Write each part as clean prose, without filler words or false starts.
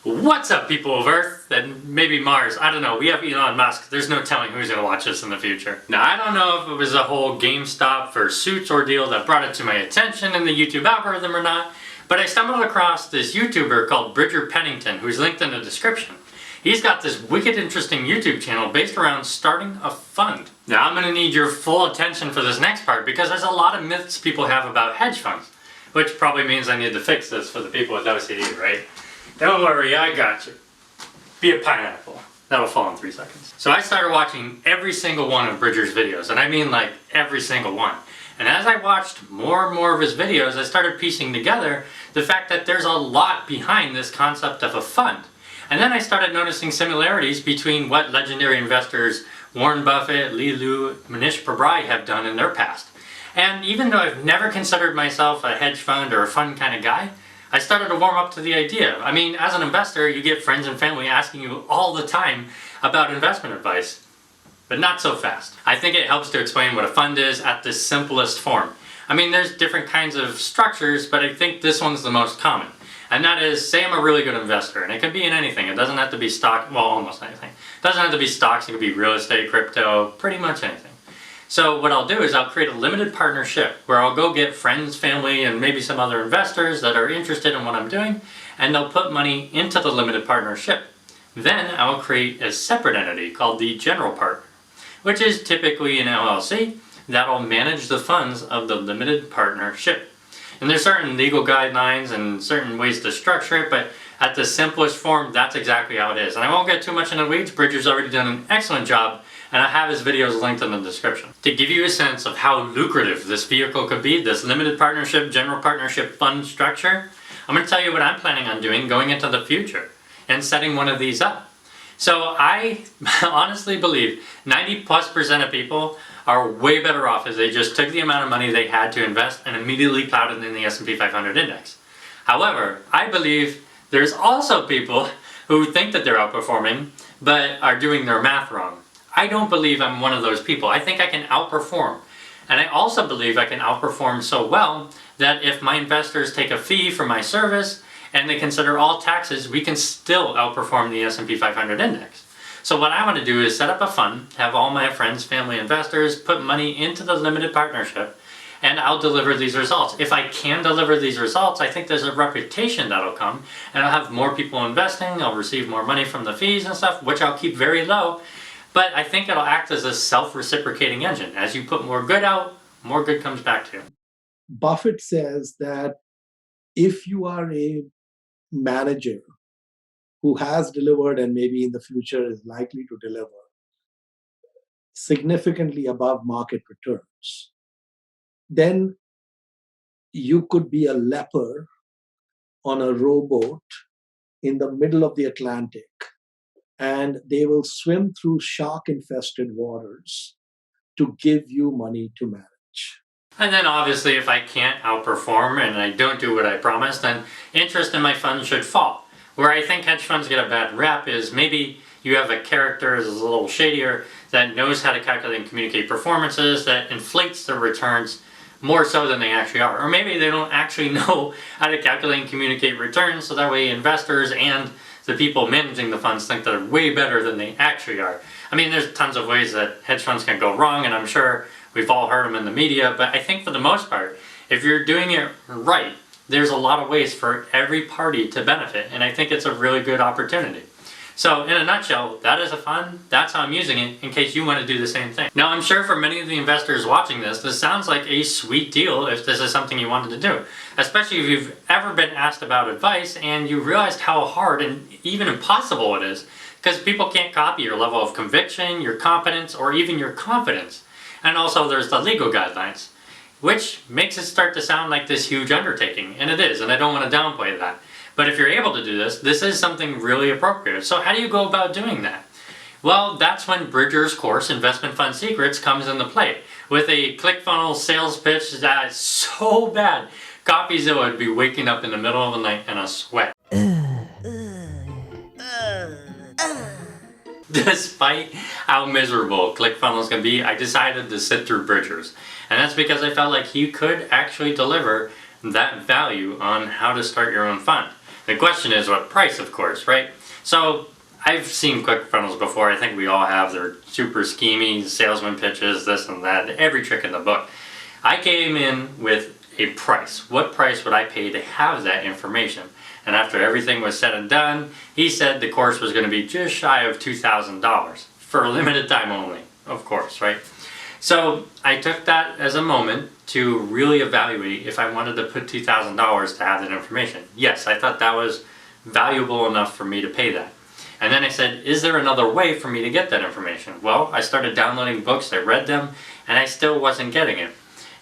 What's up, people of Earth and maybe Mars? I don't know. We have Elon Musk. There's no telling who's going to watch this in the future. Now, I don't know if it was a whole GameStop for Suits ordeal that brought it to my attention in the YouTube algorithm or not, but I stumbled across this YouTuber called Pennington, who's linked in the description. He's got this wicked interesting YouTube channel based around starting a fund. Now, I'm going to need your full attention for this next part because there's a lot of myths people have about hedge funds, which probably means I need to fix this for the people with OCD, right? Don't worry, I got you. Be a pineapple. That'll fall in 3 seconds. So I started watching every single one of Bridger's videos, and I mean like every single one. And as I watched more and more of his videos, I started piecing together the fact that there's a lot behind this concept of a fund. And then I started noticing similarities between what legendary investors Warren Buffett, Lee Lu, Manish Prabhai have done in their past. And even though I've never considered myself a hedge fund or a fund kind of guy, I started to warm up to the idea. I mean, as an investor, you get friends and family asking you all the time about investment advice, but not so fast. I think it helps to explain what a fund is at the simplest form. I mean, there's different kinds of structures, but I think this one's the most common. And that is, say I'm a really good investor, and it can be in anything. It doesn't have to be stock, well, almost anything. It doesn't have to be stocks, it could be real estate, crypto, pretty much anything. So what I'll do is I'll create a limited partnership where I'll go get friends, family, and maybe some other investors that are interested in what I'm doing, and they'll put money into the limited partnership. Then I'll create a separate entity called the general partner, which is typically an LLC that'll manage the funds of the limited partnership. And there's certain legal guidelines and certain ways to structure it, but at the simplest form, that's exactly how it is. And I won't get too much into the weeds. Bridger's already done an excellent job, and I have his videos linked in the description. To give you a sense of how lucrative this vehicle could be, this limited partnership, general partnership fund structure, I'm going to tell you what I'm planning on doing going into the future and setting one of these up. So I honestly believe 90+% of people are way better off if they just took the amount of money they had to invest and immediately plowed it in the S&P 500 index. However, I believe there's also people who think that they're outperforming but are doing their math wrong. I don't believe I'm one of those people. I think I can outperform. And I also believe I can outperform so well that if my investors take a fee for my service and they consider all taxes, we can still outperform the S&P 500 index. So what I want to do is set up a fund, have all my friends, family, investors put money into the limited partnership, and I'll deliver these results. If I can deliver these results, I think there's a reputation that'll come, and I'll have more people investing, I'll receive more money from the fees and stuff, which I'll keep very low. But I think it'll act as a self-reciprocating engine. As you put more good out, more good comes back to you. Buffett says that if you are a manager who has delivered and maybe in the future is likely to deliver significantly above market returns, then you could be a leper on a rowboat in the middle of the Atlantic, and they will swim through shark-infested waters to give you money to manage. And then obviously if I can't outperform and I don't do what I promised, then interest in my fund should fall. Where I think hedge funds get a bad rap is maybe you have a character that's a little shadier that knows how to calculate and communicate performances, that inflates their returns more so than they actually are. Or maybe they don't actually know how to calculate and communicate returns, so that way investors and the people managing the funds think they're way better than they actually are. I mean, there's tons of ways that hedge funds can go wrong, and I'm sure we've all heard them in the media, but I think for the most part, if you're doing it right, there's a lot of ways for every party to benefit, and I think it's a really good opportunity. So in a nutshell, that is a fund, that's how I'm using it in case you want to do the same thing. Now I'm sure for many of the investors watching this sounds like a sweet deal if this is something you wanted to do. Especially if you've ever been asked about advice and you realized how hard and even impossible it is, because people can't copy your level of conviction, your competence, or even your confidence. And also there's the legal guidelines, which makes it start to sound like this huge undertaking, and it is, and I don't want to downplay that. But if you're able to do this is something really appropriate. So how do you go about doing that? Well, that's when Bridger's course, Investment Fund Secrets, comes into play. With a ClickFunnels sales pitch that is so bad, CoffeeZilla would be waking up in the middle of the night in a sweat. Despite how miserable ClickFunnels can be, I decided to sit through Bridger's. And that's because I felt like he could actually deliver that value on how to start your own fund. The question is what price, of course, right? So I've seen ClickFunnels before. I think we all have. They're super schemy, salesman pitches, this and that, every trick in the book. I came in with a price. What price would I pay to have that information? And after everything was said and done, he said the course was going to be just shy of $2,000 for a limited time only, of course, right? So I took that as a moment to really evaluate if I wanted to put $2,000 to have that information. Yes, I thought that was valuable enough for me to pay that. And then I said, is there another way for me to get that information? Well, I started downloading books, I read them, and I still wasn't getting it.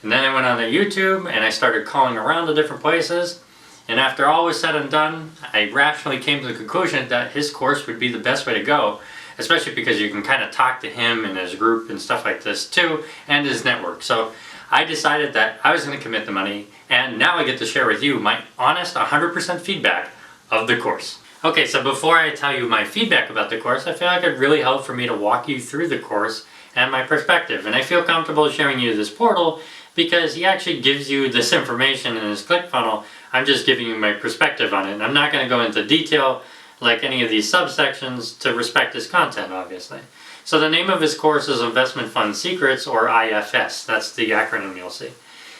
And then I went on to YouTube and I started calling around to different places. And after all was said and done, I rationally came to the conclusion that his course would be the best way to go, especially because you can kind of talk to him and his group and stuff like this too, and his network. So I decided that I was going to commit the money, and now I get to share with you my honest 100% feedback of the course. Okay, so before I tell you my feedback about the course, I feel like it'd really help for me to walk you through the course and my perspective. And I feel comfortable sharing you this portal because he actually gives you this information in his ClickFunnels. I'm just giving you my perspective on it. And I'm not going to go into detail like any of these subsections to respect his content, obviously. So the name of his course is Investment Fund Secrets, or IFS. That's the acronym you'll see.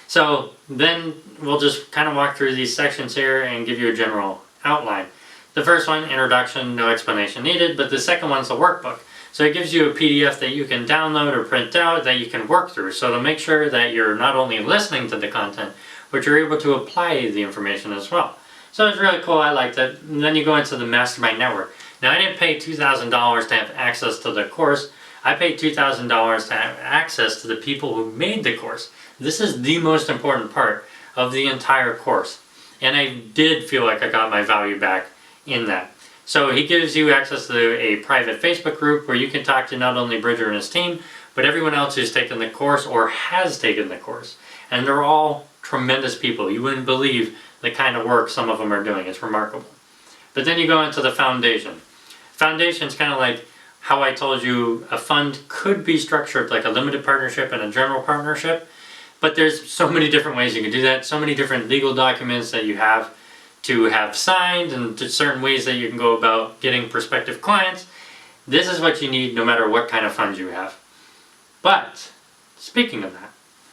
So then we'll just kind of walk through these sections here and give you a general outline. The first one, introduction, no explanation needed, but the second one's the workbook. So it gives you a PDF that you can download or print out that you can work through. So to make sure that you're not only listening to the content, but you're able to apply the information as well. So it's really cool, I liked it. And then you go into the Mastermind Network. Now I didn't pay $2,000 to have access to the course. I paid $2,000 to have access to the people who made the course. This is the most important part of the entire course. And I did feel like I got my value back in that. So he gives you access to a private Facebook group where you can talk to not only Bridger and his team, but everyone else who's taken the course or has taken the course. And they're all tremendous people. You wouldn't believe the kind of work some of them are doing. It's remarkable. But then you go into the foundation. Foundation's kind of like how I told you a fund could be structured like a limited partnership and a general partnership. But there's so many different ways you can do that, so many different legal documents that you have to have signed, and to certain ways that you can go about getting prospective clients. This is what you need no matter what kind of fund you have. But speaking of that,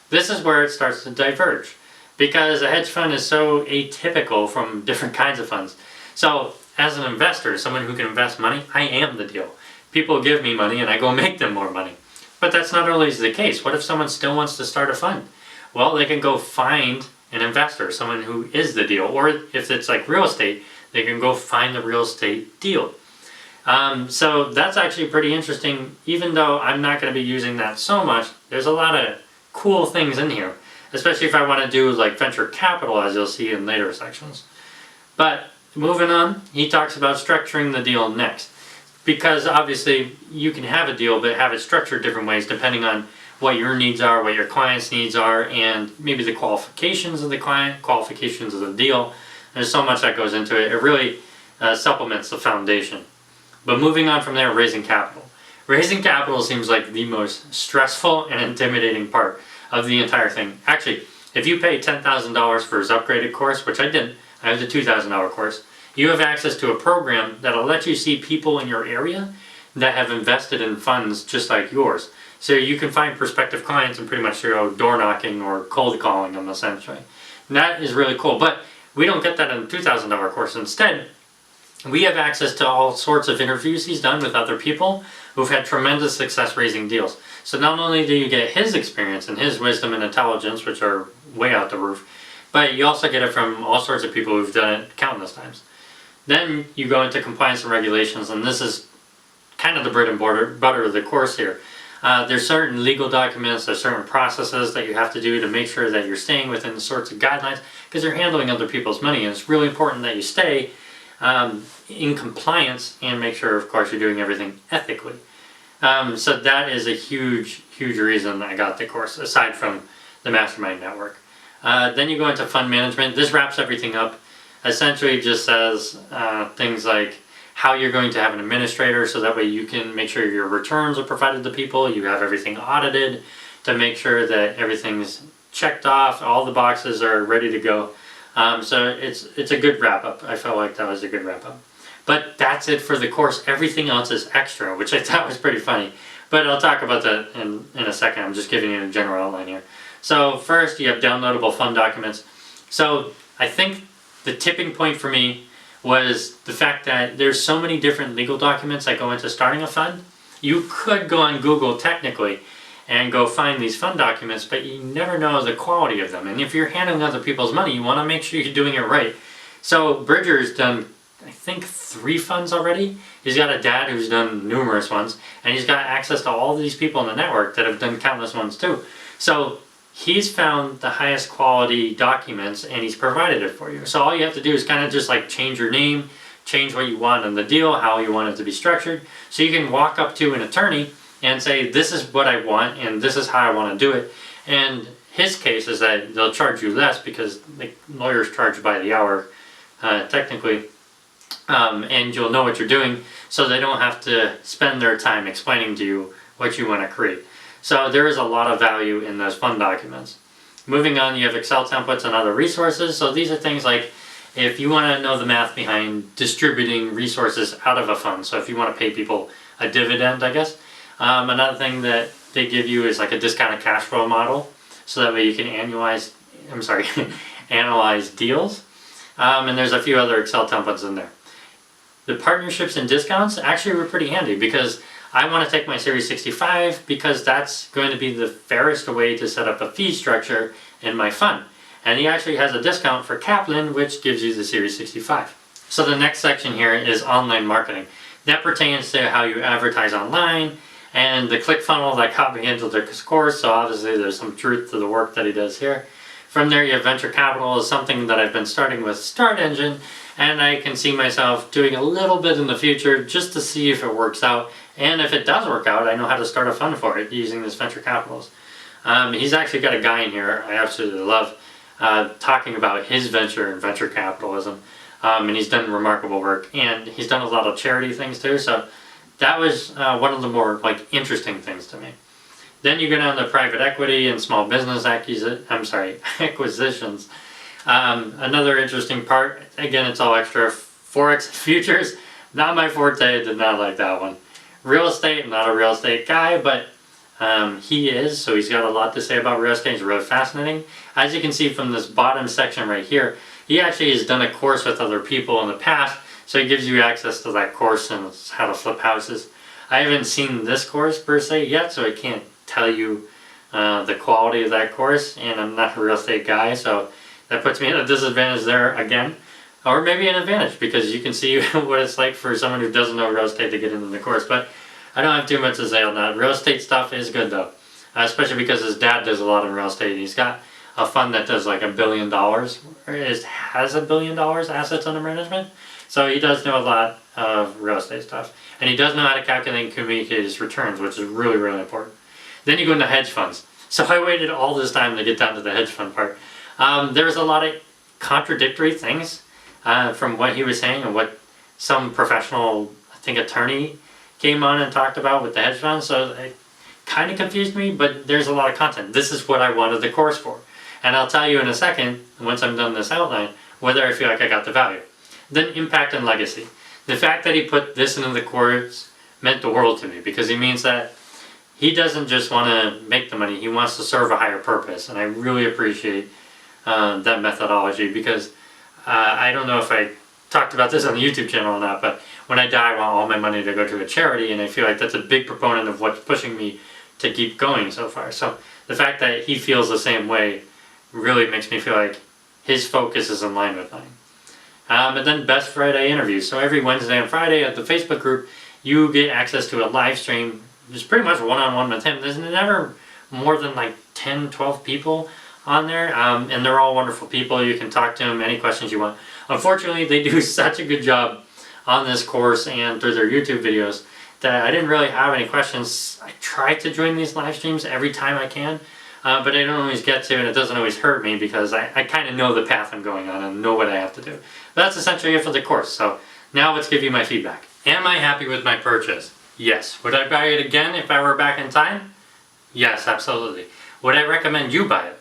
this is where it starts to diverge, because a hedge fund is so atypical from different kinds of funds. So as an investor, someone who can invest money, I am the deal. People give me money and I go make them more money. But that's not always the case. What if someone still wants to start a fund? Well, they can go find an investor, someone who is the deal. Or if it's like real estate, they can go find the real estate deal. So that's actually pretty interesting. Even though I'm not going to be using that so much, there's a lot of cool things in here. Especially if I want to do like venture capital, as you'll see in later sections. But moving on, he talks about structuring the deal next. Because obviously you can have a deal, but have it structured different ways depending on what your needs are, what your client's needs are, and maybe the qualifications of the client, qualifications of the deal. There's so much that goes into it. It really supplements the foundation. But moving on from there, raising capital. Raising capital seems like the most stressful and intimidating part of the entire thing. Actually, if you pay $10,000 for his upgraded course, which I didn't, I have the $2,000 course, you have access to a program that'll let you see people in your area that have invested in funds just like yours. So you can find prospective clients and pretty much go door knocking or cold calling them essentially. And that is really cool, but we don't get that in the $2,000 course. Instead, we have access to all sorts of interviews he's done with other people who've had tremendous success raising deals. So not only do you get his experience and his wisdom and intelligence, which are way out the roof, but you also get it from all sorts of people who've done it countless times. Then you go into compliance and regulations, and this is kind of the bread and butter of the course here. There's certain legal documents, there's certain processes that you have to do to make sure that you're staying within the sorts of guidelines, because you're handling other people's money, and it's really important that you stay in compliance and make sure, of course, you're doing everything ethically. So that is a huge reason I got the course, aside from the Mastermind Network. Then you go into fund management. This wraps everything up. Essentially just says things like how you're going to have an administrator, so that way you can make sure your returns are provided to people, you have everything audited to make sure that everything's checked off, all the boxes are ready to go. So it's a good wrap up. I felt like that was a good wrap up. But that's it for the course. Everything else is extra, which I thought was pretty funny. But I'll talk about that in a second. I'm just giving you a general outline here. So first, you have downloadable fund documents. So I think the tipping point for me was the fact that there's so many different legal documents that go into starting a fund. You could go on Google technically and go find these fund documents, but you never know the quality of them. And if you're handling other people's money, you want to make sure you're doing it right. So Bridger's done, I think, 3 funds already. He's got a dad who's done numerous ones, and he's got access to all these people in the network that have done countless ones too. So he's found the highest quality documents and he's provided it for you. So all you have to do is kind of just like change your name, change what you want in the deal, how you want it to be structured. So you can walk up to an attorney and say, this is what I want and this is how I want to do it. And his case is that they'll charge you less because like, lawyers charge by the hour technically, and you'll know what you're doing, so they don't have to spend their time explaining to you what you want to create. So there is a lot of value in those fund documents. Moving on, you have Excel templates and other resources. So these are things like if you want to know the math behind distributing resources out of a fund. So if you want to pay people a dividend, I guess. Another thing that they give you is like a discounted cash flow model. So that way you can analyze deals. And there's a few other Excel templates in there. The partnerships and discounts actually were pretty handy because I want to take my Series 65 because that's going to be the fairest way to set up a fee structure in my fund. And he actually has a discount for Kaplan, which gives you the Series 65. So the next section here is online marketing. That pertains to how you advertise online and the ClickFunnels that got me into the course. So obviously there's some truth to the work that he does here. From there, you have venture capital is something that I've been starting with Start Engine, and I can see myself doing a little bit in the future just to see if it works out. And if it does work out, I know how to start a fund for it using this venture capitals. He's actually got a guy in here I absolutely love talking about his venture and venture capitalism, and he's done remarkable work, and he's done a lot of charity things too. So that was one of the more like interesting things to me. Then you go down to private equity and small business acquisitions. Another interesting part, again, it's all extra. Forex futures, not my forte, did not like that one. Real estate, I'm not a real estate guy, but he is, so he's got a lot to say about real estate. It's really fascinating. As you can see from this bottom section right here, he actually has done a course with other people in the past, so he gives you access to that course and how to flip houses. I haven't seen this course per se yet, so I can't tell you the quality of that course, and I'm not a real estate guy, so that puts me at a disadvantage there again. Or maybe an advantage, because you can see what it's like for someone who doesn't know real estate to get into the course. But I don't have too much to say on that. Real estate stuff is good though, especially because his dad does a lot in real estate. He's got a fund that does like $1 billion, or has $1 billion assets under management. So he does know a lot of real estate stuff. And he does know how to calculate and communicate his returns, which is really, really important. Then you go into hedge funds. So I waited all this time to get down to the hedge fund part. There's a lot of contradictory things from what he was saying and what some professional, I think, attorney came on and talked about with the hedge funds. So it kind of confused me, but there's a lot of content. This is what I wanted the course for. And I'll tell you in a second, once I'm done this outline, whether I feel like I got the value. Then impact and legacy. The fact that he put this into the course meant the world to me, because he means that he doesn't just want to make the money, he wants to serve a higher purpose. And I really appreciate that methodology, because I don't know if I talked about this on the YouTube channel or not, but when I die, I want all my money to go to a charity, and I feel like that's a big proponent of what's pushing me to keep going so far. So the fact that he feels the same way really makes me feel like his focus is in line with mine. And then Best Friday interviews. So every Wednesday and Friday at the Facebook group, you get access to a live stream. It's pretty much one-on-one with him. There's never more than like 10, 12 people on there, and they're all wonderful people. You can talk to them any questions you want. Unfortunately, they do such a good job on this course and through their YouTube videos that I didn't really have any questions. I try to join these live streams every time I can, but I don't always get to, and it doesn't always hurt me because I kind of know the path I'm going on and know what I have to do. But that's essentially it for the course. So now let's give you my feedback. Am I happy with my purchase? Yes. Would I buy it again if I were back in time? Yes, absolutely. Would I recommend you buy it?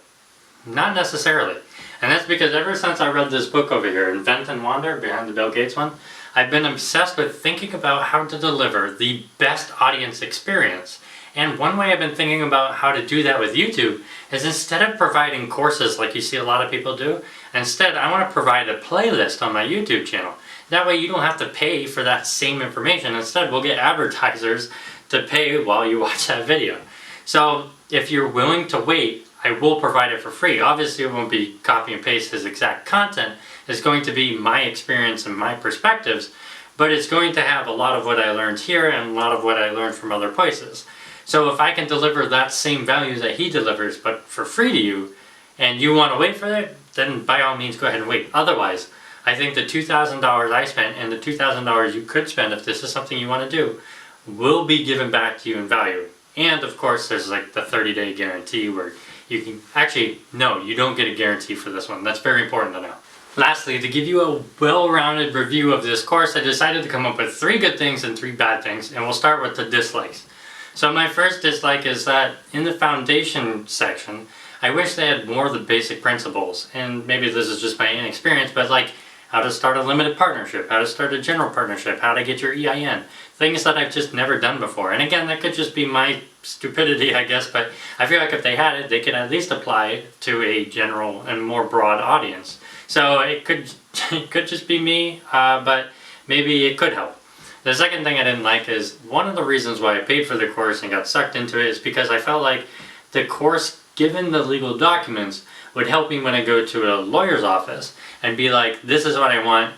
Not necessarily. And that's because ever since I read this book over here, Invent and Wander, behind the Bill Gates one, I've been obsessed with thinking about how to deliver the best audience experience. And one way I've been thinking about how to do that with YouTube is instead of providing courses like you see a lot of people do, instead I want to provide a playlist on my YouTube channel. That way you don't have to pay for that same information. Instead, we'll get advertisers to pay while you watch that video. So if you're willing to wait, I will provide it for free. Obviously it won't be copy and paste his exact content. It's going to be my experience and my perspectives, but it's going to have a lot of what I learned here and a lot of what I learned from other places. So if I can deliver that same value that he delivers, but for free to you, and you want to wait for it, then by all means go ahead and wait. Otherwise, I think the $2,000 I spent and the $2,000 you could spend if this is something you want to do will be given back to you in value. And of course there's like the 30-day guarantee where you can, actually no, you don't get a guarantee for this one. That's very important to know. Lastly, to give you a well-rounded review of this course, I decided to come up with 3 good things and 3 bad things, and we'll start with the dislikes. So my first dislike is that in the foundation section, I wish they had more of the basic principles, and maybe this is just my inexperience, but like how to start a limited partnership, how to start a general partnership, how to get your EIN, things that I've just never done before. And again, that could just be my stupidity, I guess, but I feel like if they had it, they could at least apply it to a general and more broad audience. So it could just be me, but maybe it could help. The second thing I didn't like is one of the reasons why I paid for the course and got sucked into it is because I felt like the course, given the legal documents, would help me when I go to a lawyer's office and be like, this is what I want.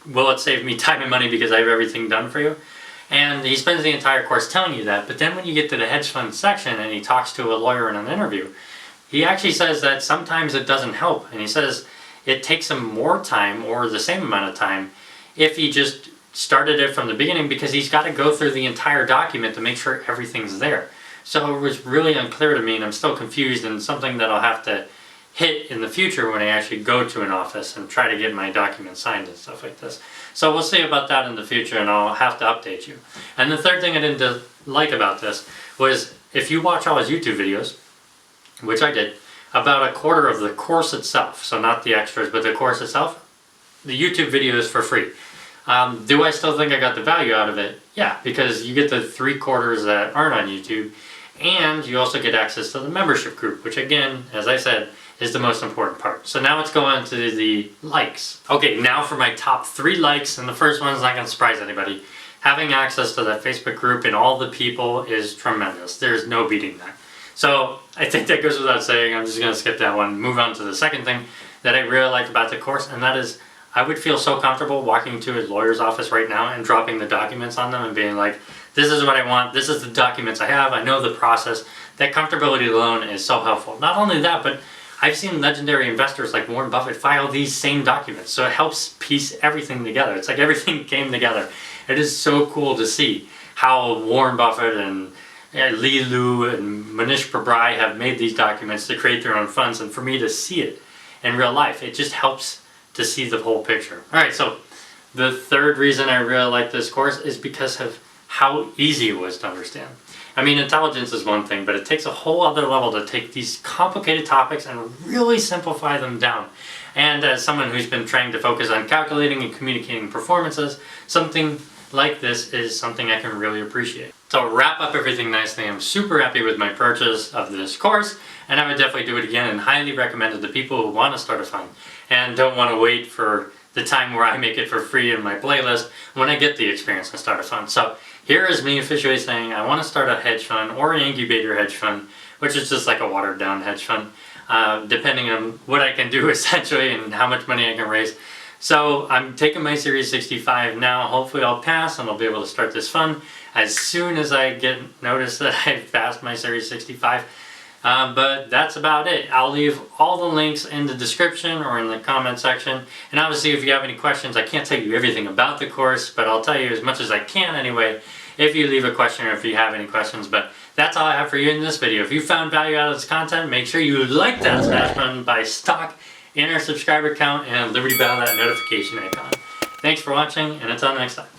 Will it save me time and money because I have everything done for you? And he spends the entire course telling you that, but then when you get to the hedge fund section and he talks to a lawyer in an interview, he actually says that sometimes it doesn't help. And he says it takes him more time or the same amount of time if he just started it from the beginning, because he's got to go through the entire document to make sure everything's there. So it was really unclear to me, and I'm still confused, and something that I'll have to hit in the future when I actually go to an office and try to get my documents signed and stuff like this. So we'll see about that in the future, and I'll have to update you. And the third thing I didn't like about this was if you watch all his YouTube videos, which I did, about a quarter of the course itself, so not the extras, but the course itself, the YouTube video is for free. Do I still think I got the value out of it? Yeah, because you get the 3/4 that aren't on YouTube, and you also get access to the membership group, which again, as I said, is the most important part. So now let's go on to the likes. Okay, now for my top 3 likes, and the first one is not going to surprise anybody. Having access to that Facebook group and all the people is tremendous. There's no beating that. So I think that goes without saying. I'm just going to skip that one, move on to the second thing that I really like about the course, and that is I would feel so comfortable walking to a lawyer's office right now and dropping the documents on them and being like, this is what I want, this is the documents I have, I know the process. That comfortability alone is so helpful. Not only that, but I've seen legendary investors like Warren Buffett file these same documents, so it helps piece everything together. It's like everything came together. It is so cool to see how Warren Buffett and Lee Lu and Manish Prabhai have made these documents to create their own funds, and for me to see it in real life, it just helps to see the whole picture. Alright, so the third reason I really like this course is because of how easy it was to understand. I mean, intelligence is one thing, but it takes a whole other level to take these complicated topics and really simplify them down. And as someone who's been trying to focus on calculating and communicating performances, something like this is something I can really appreciate. So to wrap up everything nicely, I'm super happy with my purchase of this course, and I would definitely do it again and highly recommend it to people who want to start a fund and don't want to wait for the time where I make it for free in my playlist when I get the experience and start a fund. So here is me officially saying I want to start a hedge fund or an incubator hedge fund, which is just like a watered down hedge fund, depending on what I can do essentially and how much money I can raise. So I'm taking my Series 65 now. Hopefully I'll pass and I'll be able to start this fund as soon as I get notice that I've passed my Series 65. But that's about it. I'll leave all the links in the description or in the comment section. And obviously if you have any questions, I can't tell you everything about the course, but I'll tell you as much as I can anyway if you leave a question or if you have any questions. But that's all I have for you in this video. If you found value out of this content, make sure you like that smash button by stock in our subscriber count and Liberty Bell that notification icon. Thanks for watching, and until next time.